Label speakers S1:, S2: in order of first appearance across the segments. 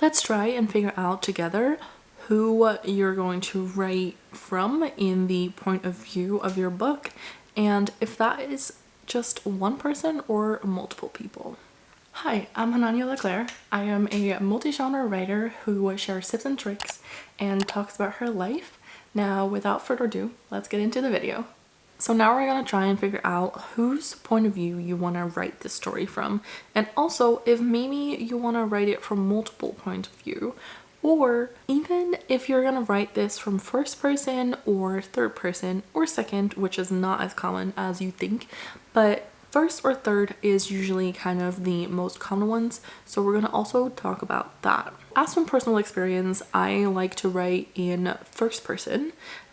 S1: Let's try and figure out together who you're going to write from in the point of view of your book, and if that is just one person or multiple people. Hi, I'm Hananya Leclerc. I am a multi-genre writer who shares tips and tricks and talks about her life. Now, without further ado, let's get into the video. So now we're going to try and figure out whose point of view you want to write this story from, and also if maybe you want to write it from multiple points of view, or even if you're going to write this from first person or third person or second, which is not as common as you think, but first or third is usually kind of the most common ones, so we're going to also talk about that. As from personal experience, I like to write in first person.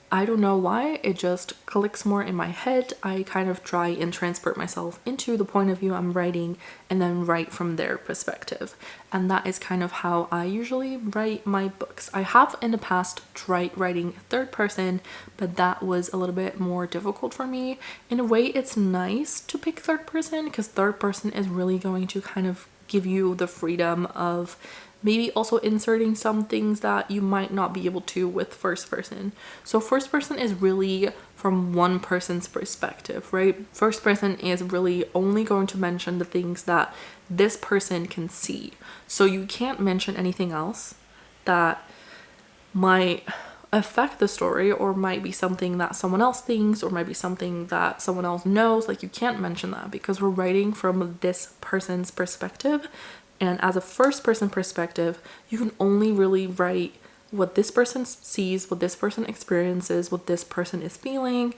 S1: I don't know why, it just clicks more in my head. I kind of try and transport myself into the point of view I'm writing and then write from their perspective. And that is kind of how I usually write my books. I have in the past tried writing third person, but that was a little bit more difficult for me. In a way, it's nice to pick third person because third person is really going to kind of give you the freedom of maybe also inserting some things that you might not be able to with first person. So first person is really from one person's perspective, right? First person is really only going to mention the things that this person can see. So you can't mention anything else that might affect the story or might be something that someone else thinks or might be something that someone else knows. Like, you can't mention that because we're writing from this person's perspective. And as a first person perspective, you can only really write what this person sees, what this person experiences, what this person is feeling.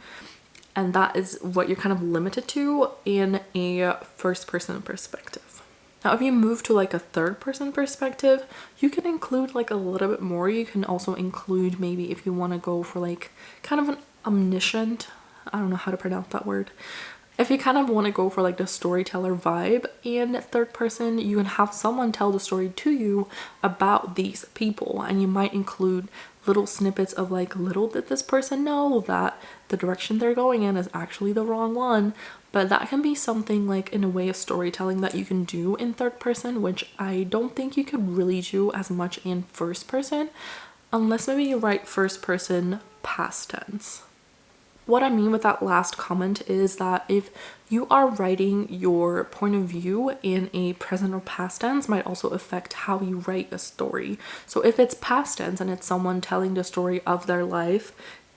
S1: And that is what you're kind of limited to in a first person perspective. Now, if you move to like a third person perspective, you can include like a little bit more. You can also include, maybe if you want to go for like kind of an omniscient, I don't know how to pronounce that word. If you kind of want to go for like the storyteller vibe in third person, you can have someone tell the story to you about these people, and you might include little snippets of like, little did this person know that the direction they're going in is actually the wrong one. But that can be something like in a way of storytelling that you can do in third person, which I don't think you could really do as much in first person, unless maybe you write first person past tense. What I mean with that last comment is that if you are writing your point of view in a present or past tense, might also affect how you write a story. So if it's past tense and it's someone telling the story of their life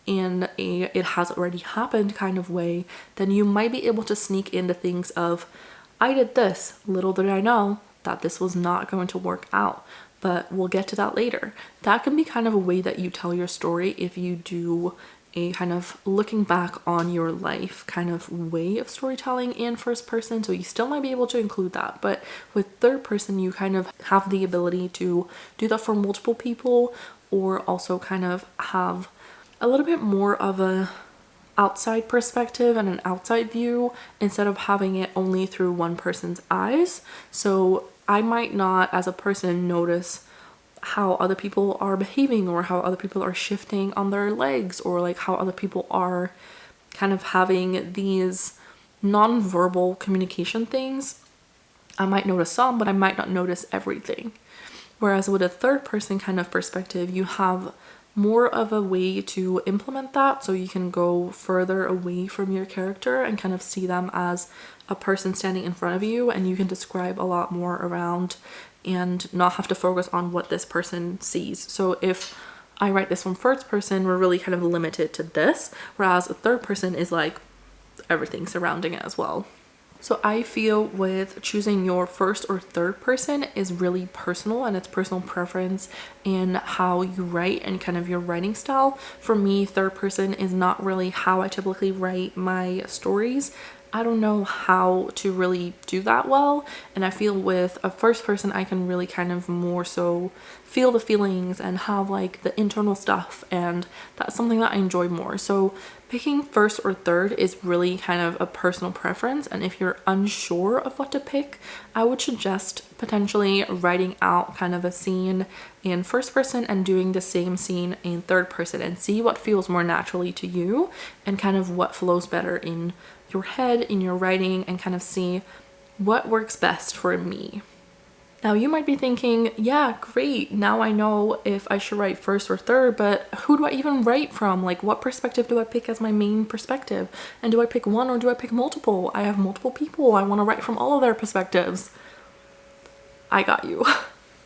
S1: in a it has already happened kind of way, then you might be able to sneak into things of, I did this, little did I know that this was not going to work out. But we'll get to that later. That can be kind of a way that you tell your story if you do a kind of looking back on your life kind of way of storytelling in first person. So you still might be able to include that, but with third person you kind of have the ability to do that for multiple people, or also kind of have a little bit more of a outside perspective and an outside view instead of having it only through one person's eyes. So I might not as a person notice how other people are behaving or how other people are shifting on their legs, or like how other people are kind of having these non-verbal communication things. I might notice some, but I might not notice everything. Whereas with a third person kind of perspective, you have more of a way to implement that, so you can go further away from your character and kind of see them as a person standing in front of you, and you can describe a lot more around and not have to focus on what this person sees. So if I write this from first person, we're really kind of limited to this, whereas a third person is like everything surrounding it as well. So I feel with choosing your first or third person is really personal, and it's personal preference in how you write and kind of your writing style. For me, third person is not really how I typically write my stories. I don't know how to really do that well, and I feel with a first person I can really kind of more so feel the feelings and have like the internal stuff, and that's something that I enjoy more. So picking first or third is really kind of a personal preference, and if you're unsure of what to pick, I would suggest potentially writing out kind of a scene in first person and doing the same scene in third person and see what feels more naturally to you and kind of what flows better in your head, in your writing, and kind of see what works best for me. Now you might be thinking, yeah, great, now I know if I should write first or third, but who do I even write from? Like, what perspective do I pick as my main perspective? And do I pick one or do I pick multiple? I have multiple people, I want to write from all of their perspectives. I got you.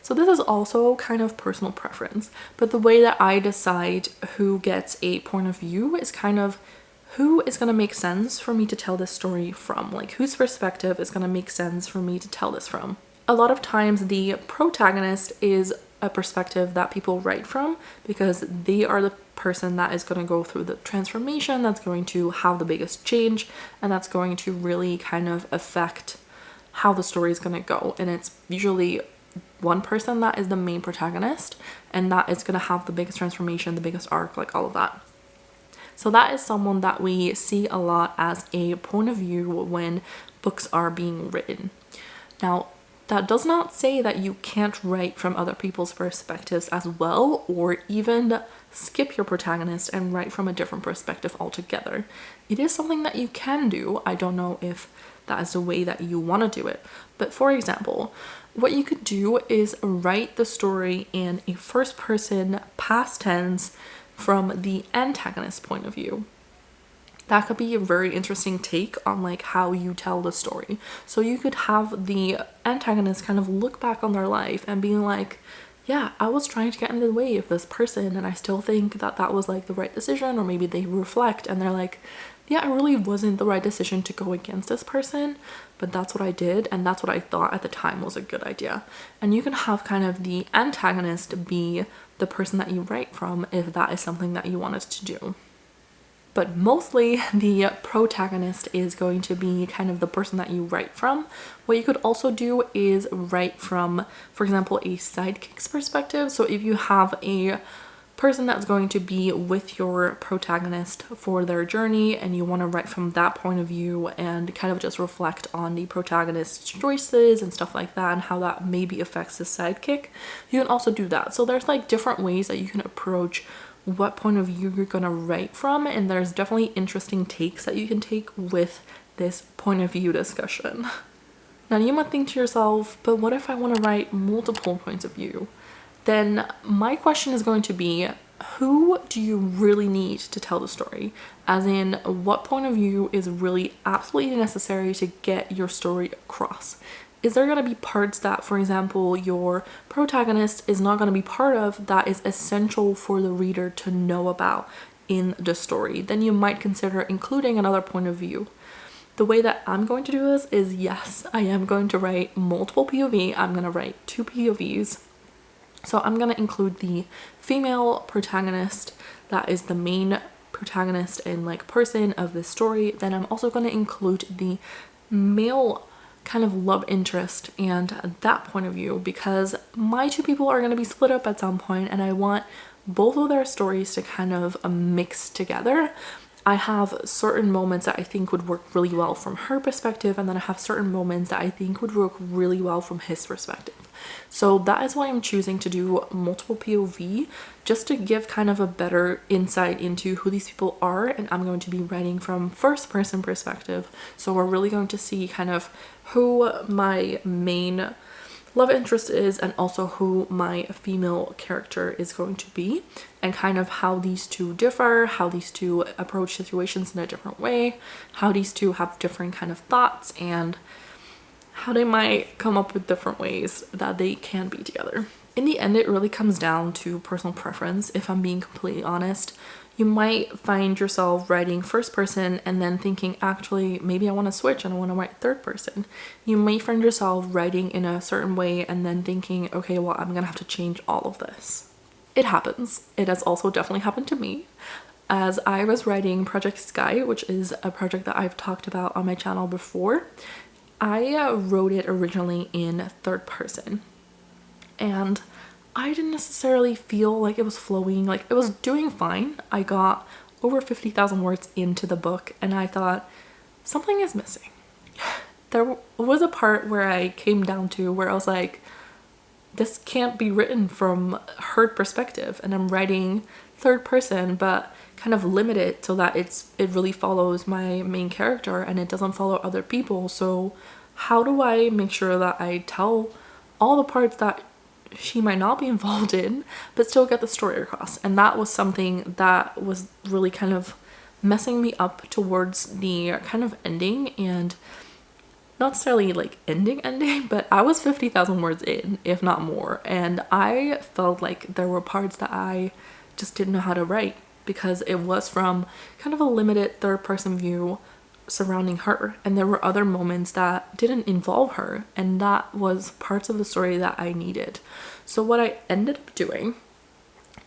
S1: So this is also kind of personal preference, but the way that I decide who gets a point of view is kind of who is going to make sense for me to tell this story from, like whose perspective is going to make sense for me to tell this from. A lot of times the protagonist is a perspective that people write from because they are the person that is going to go through the transformation, that's going to have the biggest change, and that's going to really kind of affect how the story is going to go. And it's usually one person that is the main protagonist, and that is going to have the biggest transformation, the biggest arc, like all of that. So that is someone that we see a lot as a point of view when books are being written. Now, that does not say that you can't write from other people's perspectives as well, or even skip your protagonist and write from a different perspective altogether. It is something that you can do. I don't know if that is the way that you want to do it. But for example, what you could do is write the story in a first person past tense from the antagonist's point of view. That could be a very interesting take on like how you tell the story. So you could have the antagonist kind of look back on their life and being like, yeah, I was trying to get in the way of this person and I still think that that was like the right decision. Or maybe they reflect and they're like, yeah, it really wasn't the right decision to go against this person, but that's what I did and that's what I thought at the time was a good idea. And you can have kind of the antagonist be the person that you write from if that is something that you wanted to do. But mostly the protagonist is going to be kind of the person that you write from. What you could also do is write from, for example, a sidekick's perspective. So if you have a person that's going to be with your protagonist for their journey and you want to write from that point of view and kind of just reflect on the protagonist's choices and stuff like that and how that maybe affects the sidekick, you can also do that. So there's like different ways that you can approach what point of view you're gonna write from, and there's definitely interesting takes that you can take with this point of view discussion. Now you might think to yourself, but what if I want to write multiple points of view? Then my question is going to be, who do you really need to tell the story? As in, what point of view is really absolutely necessary to get your story across? Is there going to be parts that, for example, your protagonist is not going to be part of that is essential for the reader to know about in the story? Then you might consider including another point of view. The way that I'm going to do this is, yes, I am going to write multiple POV. I'm going to write 2 POVs. So I'm going to include the female protagonist that is the main protagonist and like person of this story. Then I'm also going to include the male kind of love interest and that point of view, because my 2 people are going to be split up at some point and I want both of their stories to kind of mix together. I have certain moments that I think would work really well from her perspective, and then I have certain moments that I think would work really well from his perspective. So that is why I'm choosing to do multiple POV, just to give kind of a better insight into who these people are. And I'm going to be writing from first person perspective, so we're really going to see kind of who my main love interest is and also who my female character is going to be, and kind of how these 2 differ, how these 2 approach situations in a different way, how these 2 have different kind of thoughts, and how they might come up with different ways that they can be together. In the end, it really comes down to personal preference, if I'm being completely honest. You might find yourself writing first person and then thinking, actually, maybe I want to switch and I want to write third person. You may find yourself writing in a certain way and then thinking, okay, well, I'm going to have to change all of this. It happens. It has also definitely happened to me. As I was writing Project Sky, which is a project that I've talked about on my channel before, I wrote it originally in third person. And I didn't necessarily feel like it was flowing, like it was doing fine. I got over 50,000 words into the book and I thought, something is missing. There was a part where I came down to where I was like, this can't be written from her perspective, and I'm writing third person but kind of limit it so that it really follows my main character and it doesn't follow other people. So how do I make sure that I tell all the parts that she might not be involved in, but still get the story across. And that was something that was really kind of messing me up towards the kind of ending, and not necessarily like ending, but I was 50,000 words in, if not more, and I felt like there were parts that I just didn't know how to write because it was from kind of a limited third person view surrounding her, and there were other moments that didn't involve her, and that was parts of the story that I needed. So what I ended up doing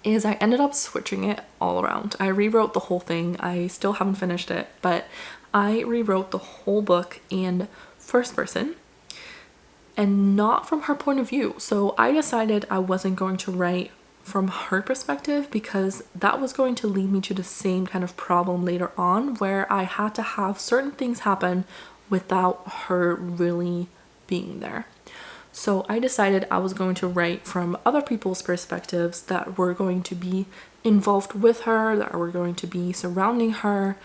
S1: is I ended up switching it all around. I rewrote the whole thing. I still haven't finished it, but I rewrote the whole book in first person and not from her point of view. So I decided I wasn't going to write from her perspective because that was going to lead me to the same kind of problem later on, where I had to have certain things happen without her really being there. So I decided I was going to write from other people's perspectives that were going to be involved with her, that were going to be surrounding her,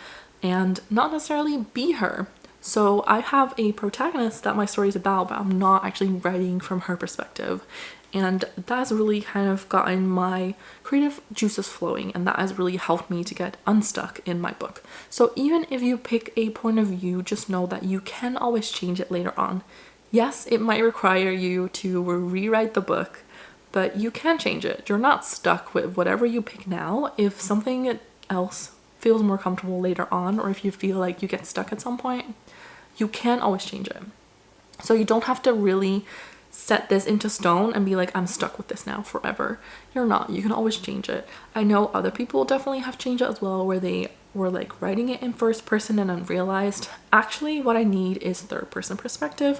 S1: and not necessarily be her. So I have a protagonist that my story is about, but I'm not actually writing from her perspective. And that's really kind of gotten my creative juices flowing, and that has really helped me to get unstuck in my book. So even if you pick a point of view, just know that you can always change it later on. Yes, it might require you to rewrite the book, but you can change it. You're not stuck with whatever you pick now. If something else feels more comfortable later on, or if you feel like you get stuck at some point, you can always change it. So you don't have to really set this into stone and be like, I'm stuck with this now forever. You're not. You can always change it. I know other people definitely have changed it as well, where they were like writing it in first person and then realized actually what I need is third person perspective,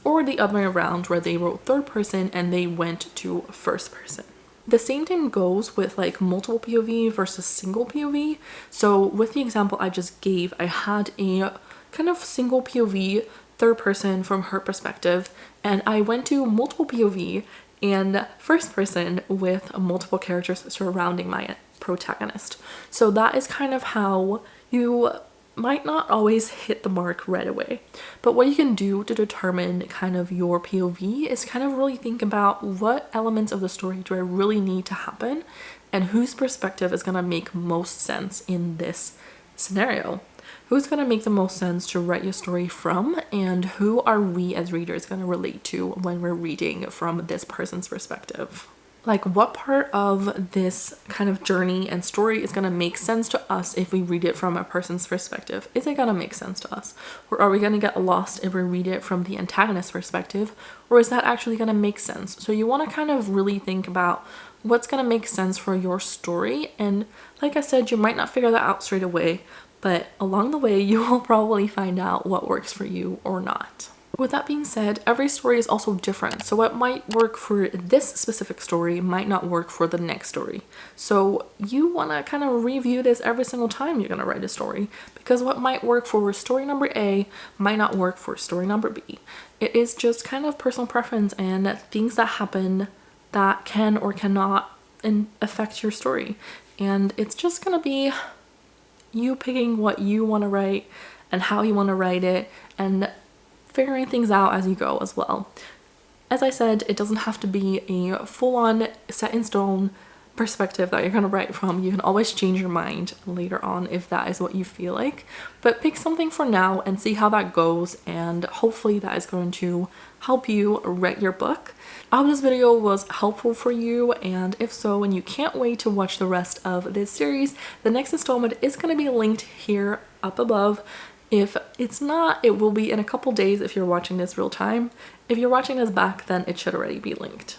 S1: or the other way around where they wrote third person and they went to first person. The same thing goes with like multiple POV versus single POV. So with the example I just gave, I had a kind of single POV, third person from her perspective, and I went to multiple POV and first person with multiple characters surrounding my protagonist. So that is kind of how you might not always hit the mark right away, but what you can do to determine kind of your POV is kind of really think about what elements of the story do I really need to happen, and whose perspective is going to make most sense in this scenario. Who's going to make the most sense to write your story from, and who are we as readers going to relate to when we're reading from this person's perspective? Like, what part of this kind of journey and story is going to make sense to us if we read it from a person's perspective? Is it going to make sense to us? Or are we going to get lost if we read it from the antagonist's perspective? Or is that actually going to make sense? So you want to kind of really think about what's going to make sense for your story. And like I said, you might not figure that out straight away, but along the way, you will probably find out what works for you or not. With that being said, every story is also different. So what might work for this specific story might not work for the next story. So you want to kind of review this every single time you're going to write a story, because what might work for story number A might not work for story number B. It is just kind of personal preference and things that happen that can or cannot affect your story. And it's just going to be you picking what you want to write and how you want to write it, and figuring things out as you go as well. As I said, it doesn't have to be a full-on set in stone perspective that you're going to write from. You can always change your mind later on if that is what you feel like, but pick something for now and see how that goes, and hopefully that is going to help you write your book. I hope this video was helpful for you, and if so, and you can't wait to watch the rest of this series, the next installment is going to be linked here up above. If it's not, it will be in a couple days if you're watching this real time. If you're watching this back, then it should already be linked.